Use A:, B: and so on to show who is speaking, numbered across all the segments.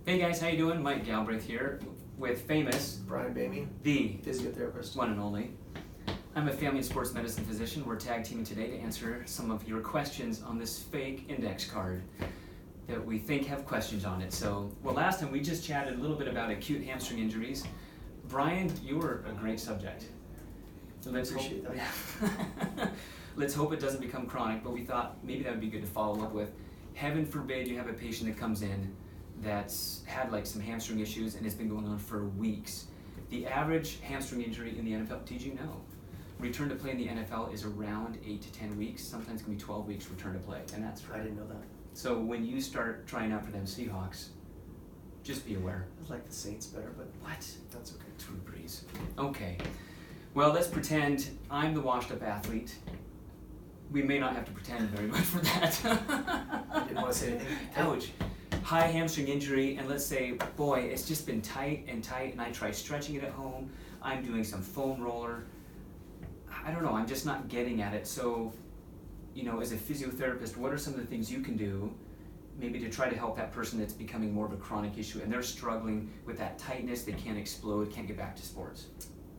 A: Hey guys, how you doing? Mike Galbraith here with famous
B: Brian Boehme,
A: the
B: Physiotherapist.
A: one and only. I'm a family and sports medicine physician. We're tag teaming today to answer some of your questions on this fake index card that we think have questions on it. So, well, last time we just chatted a little bit about acute hamstring injuries. Brian, you were a great subject. So
B: Appreciate that.
A: Let's hope it doesn't become chronic, but we thought maybe that would be good to follow up with. Heaven forbid you have a patient that comes in that's had like some hamstring issues and it's been going on for weeks. The average hamstring injury in the NFL, did you know? Return to play in the NFL is around 8 to 10 weeks. Sometimes it can be 12 weeks return to play, and that's
B: I didn't know that.
A: so when you start trying out for them Seahawks, just be aware.
B: I like the Saints better, but
A: What?
B: that's okay.
A: Drew Brees. Okay. Well, let's pretend I'm the washed-up athlete. We may not have to pretend very much for that.
B: You didn't want to say anything?
A: Ouch. High hamstring injury, and let's say, boy, it's just been tight, and I try stretching it at home. I'm doing some foam roller. I don't know, I'm just not getting at it. So, you know, as a physiotherapist, what are some of the things you can do maybe to try to help that person that's becoming more of a chronic issue and they're struggling with that tightness, they can't explode, can't get back to sports?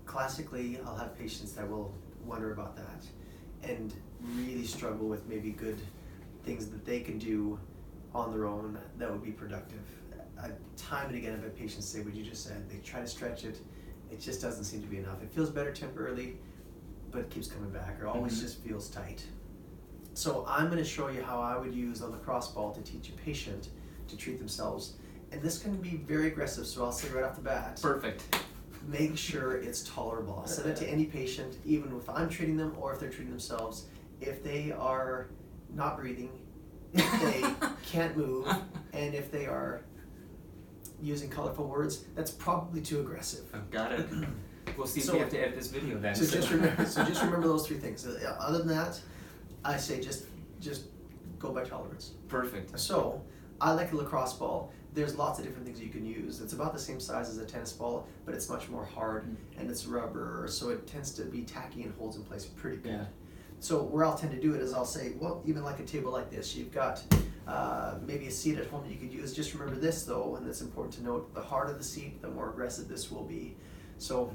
B: Classically, I'll have patients that will wonder about that and really struggle with maybe good things that they can do on their own that would be productive. Time and again, I've had patients say what you just said. They try to stretch it, it just doesn't seem to be enough. It feels better temporarily, but it keeps coming back, or always just feels tight. So I'm going to show you how I would use a lacrosse ball to teach a patient to treat themselves. And this can be very aggressive, so I'll say right off the bat.
A: Perfect.
B: Make sure it's tolerable. I'll send it to any patient, even if I'm treating them or if they're treating themselves. If they are not breathing, if they can't move, and if they are using colorful words, that's probably too aggressive.
A: I've got it. We'll see if
B: So-
A: we have to edit this video then.
B: So just remember those three things. Other than that, I say just go by tolerance.
A: Perfect.
B: So I like a lacrosse ball. There's lots of different things you can use. It's about the same size as a tennis ball, but it's much more hard and it's rubber, so it tends to be tacky and holds in place pretty good.
A: Yeah.
B: So where I'll tend to do it is I'll say, well, even like a table like this, you've got maybe a seat at home that you could use. Just remember this though, and it's important to note, the harder the seat, the more aggressive this will be. So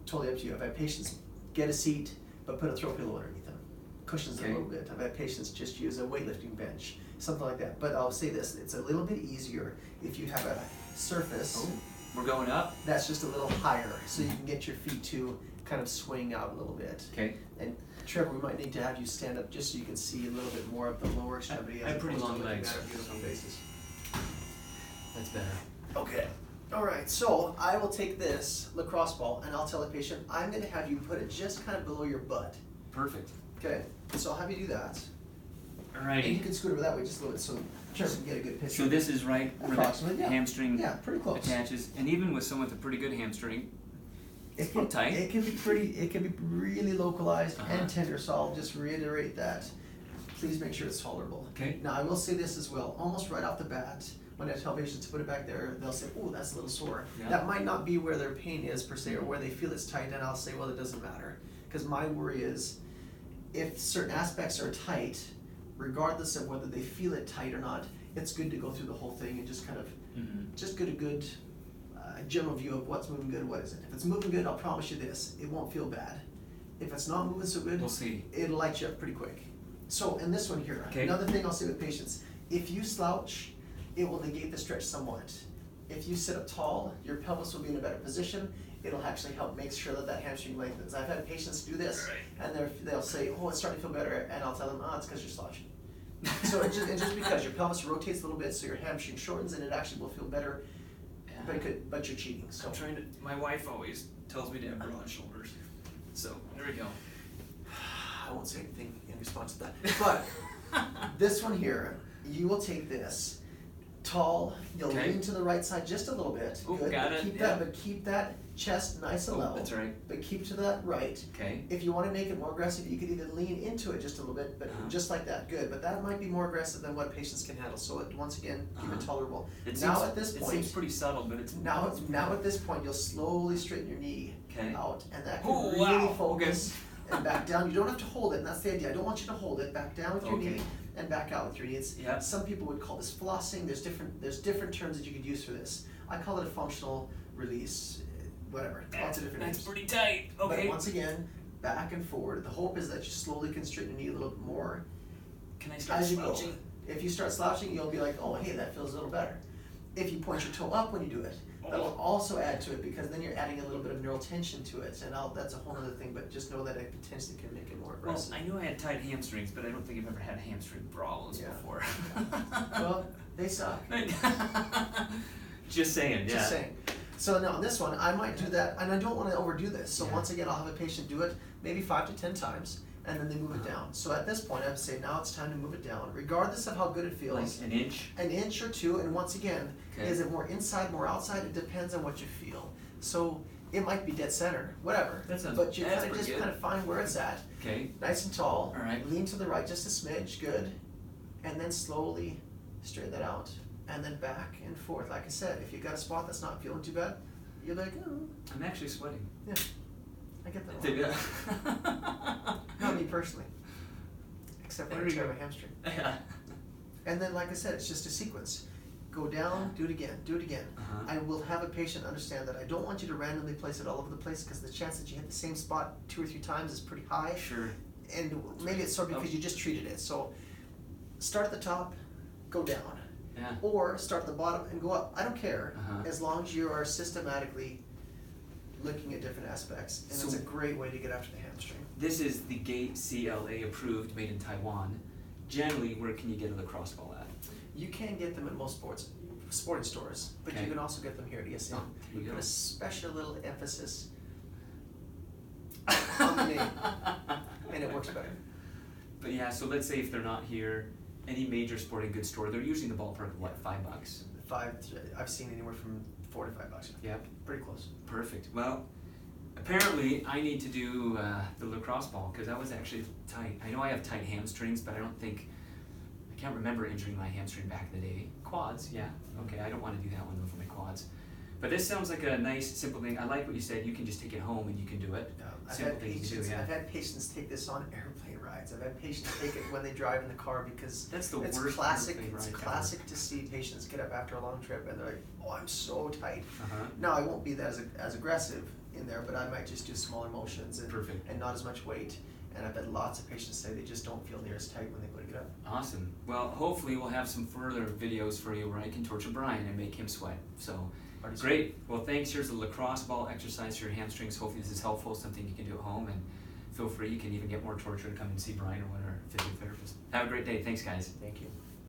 B: totally up to you. I've had patients get a seat, but put a throw pillow underneath them. Cushions it a little bit. I've had patients just use a weightlifting bench, something like that. But I'll say this, it's a little bit easier if you have a surface
A: We're going up.
B: that's just a little higher, so you can get your feet to kind of swing out a little bit.
A: Okay.
B: And Trevor, we might need to have you stand up just so you can see a little bit more of the lower extremity.
A: I have pretty long legs.
B: On a uniform basis.
A: That's better.
B: Okay. All right. So I will take this lacrosse ball and I'll tell the patient I'm going to have you put it just kind of below your butt.
A: Perfect.
B: Okay. So I'll have you do that. And you
A: Alrighty.
B: can scoot over that way just a little bit so Trevor can get a good picture.
A: So this is right where
B: Approximately,
A: the
B: yeah.
A: hamstring
B: Yeah, pretty close.
A: attaches, and even with someone with a pretty good hamstring,
B: It
A: little
B: can,
A: tight.
B: it can be pretty. It can be really localized
A: Uh-huh.
B: and tender. So I'll just reiterate that. Please make sure it's tolerable.
A: Okay.
B: Now I will say this as well. Almost right off the bat, when I tell patients to put it back there, they'll say, "Oh, that's a little sore."
A: Yeah.
B: That might not be where their pain is per se, or where they feel it's tight. And I'll say, "Well, it doesn't matter," because my worry is, if certain aspects are tight, regardless of whether they feel it tight or not, it's good to go through the whole thing and just kind of just get a good general view of what's moving good and what isn't. If it's moving good, I'll promise you this, it won't feel bad. If it's not moving so good,
A: We'll see.
B: it'll light you up pretty quick. So, and this one here,
A: Okay.
B: another thing I'll say with patients, if you slouch, it will negate the stretch somewhat. If you sit up tall, your pelvis will be in a better position. It'll actually help make sure that that hamstring lengthens. I've had patients do this, and they'll say, "Oh, it's starting to feel better," and I'll tell them, "Oh, it's because you're slouching." So it's just because your pelvis rotates a little bit, so your hamstring shortens, and it actually will feel better. But you're cheating. So
A: I'm trying to. My wife always tells me to have broad shoulders. So there we go.
B: I won't say anything in response to that. But this one here, you will take this tall. You'll
A: Okay.
B: lean to the right side just a little bit.
A: Ooh,
B: Good.
A: got
B: But
A: it,
B: keep
A: yeah.
B: that, but keep that chest nice and
A: Oh,
B: level.
A: that's right.
B: But keep to that right.
A: Okay.
B: If you want to make it more aggressive, you could even lean into it just a little bit, but just like that. Good. But that might be more aggressive than what patients can handle. So once again, keep it tolerable.
A: It
B: Now
A: seems,
B: at this
A: it
B: point,
A: seems pretty subtle, but it's
B: now at this point, you'll slowly straighten your knee
A: Okay.
B: out, and that can
A: Oh,
B: really
A: wow.
B: focus and back down. You don't have to hold it, and that's the idea. I don't want you to hold it. Back down with your
A: Okay.
B: knee, and back out with your knees.
A: Yeah.
B: Some people would call this flossing. There's different terms that you could use for this. I call it a functional release, whatever. Lots of different
A: That's
B: names.
A: pretty tight. Okay.
B: But once again, back and forward. The hope is that you slowly can straighten your knee a little bit more.
A: Can I start
B: As you go.
A: slouching?
B: If you start slouching, you'll be like, oh, hey, that feels a little better. If you point your toe up when you do it, that will also add to it, because then you're adding a little bit of neural tension to it, and that's a whole other thing, but just know that it potentially can make it more
A: Well,
B: aggressive.
A: I knew I had tight hamstrings, but I don't think I've ever had hamstring problems
B: Yeah.
A: before.
B: Well, they suck.
A: Just saying, yeah.
B: Just saying. So now on this one, I might do that, and I don't want to overdo this. So
A: Yeah.
B: once again, I'll have a patient do it maybe 5 to 10 times, and then they move it down. So at this point, I would say now it's time to move it down, regardless of how good it feels.
A: Like an inch?
B: An inch or two, and once again,
A: Okay.
B: is it more inside, more outside? It depends on what you feel. So it might be dead center, whatever.
A: That sounds-
B: but you
A: that's
B: kind of
A: pretty
B: just
A: good.
B: kind of find where it's at.
A: Okay.
B: Nice and tall.
A: All right.
B: Lean to the right just a smidge, good. And then slowly straighten that out. And then back and forth. Like I said, if you got a spot that's not feeling too bad, you're like, oh,
A: I'm actually sweating.
B: yeah. I get that a lot. Not me personally. Except when I
A: There you
B: tear
A: go.
B: my hamstring.
A: Yeah.
B: And then, like I said, it's just a sequence. Go down, do it again, do it again.
A: Uh-huh.
B: I will have a patient understand that I don't want you to randomly place it all over the place, because the chance that you hit the same spot 2 or 3 times is pretty high.
A: Sure.
B: And maybe it's sore because you just treated it. So start at the top, go down.
A: Yeah.
B: Or start at the bottom and go up. I don't care,
A: Uh-huh.
B: as long as you are systematically looking at different aspects. And
A: So-
B: it's a great way to get after the hamstring.
A: This is the Gate CLA approved, made in Taiwan. Generally, where can you get a lacrosse ball at?
B: You can get them at most sporting stores, but
A: Okay.
B: you can also get them here at ESM.
A: Oh, there you
B: Put
A: go.
B: a special little emphasis on the name, and it works better.
A: But yeah, so let's say if they're not here, any major sporting goods store, they're usually in the ballpark of what, $5?
B: I've seen anywhere from $4 to $5.
A: Yep.
B: Pretty close.
A: Perfect. Well, apparently I need to do the lacrosse ball, because that was actually tight. I know I have tight hamstrings, but I can't remember injuring my hamstring back in the day. Quads, yeah. Okay, I don't want to do that one though for my quads. But this sounds like a nice, simple thing. I like what you said. You can just take it home and you can do it.
B: I've
A: Simple
B: had
A: thing you can do,
B: patients.
A: yeah.
B: I've had patients take this on airplane rides. I've had patients take it when they drive in the car, because
A: That's the
B: it's
A: worst
B: classic.
A: airplane
B: It's
A: ride ever.
B: classic to see patients get up after a long trip and they're like, "Oh, I'm so tight."
A: Uh-huh.
B: Now I won't be that as aggressive in there, but I might just do smaller motions
A: Perfect.
B: and not as much weight. And I've had lots of patients say they just don't feel near as tight when they go to get up.
A: Awesome. Well, hopefully we'll have some further videos for you where I can torture Brian and make him sweat. So,
B: Already
A: great. Well, thanks. Here's a lacrosse ball exercise for your hamstrings. Hopefully this is helpful, something you can do at home. And feel free, you can even get more torture to come and see Brian or one of our physiotherapists. Have a great day. Thanks, guys.
B: Thank you.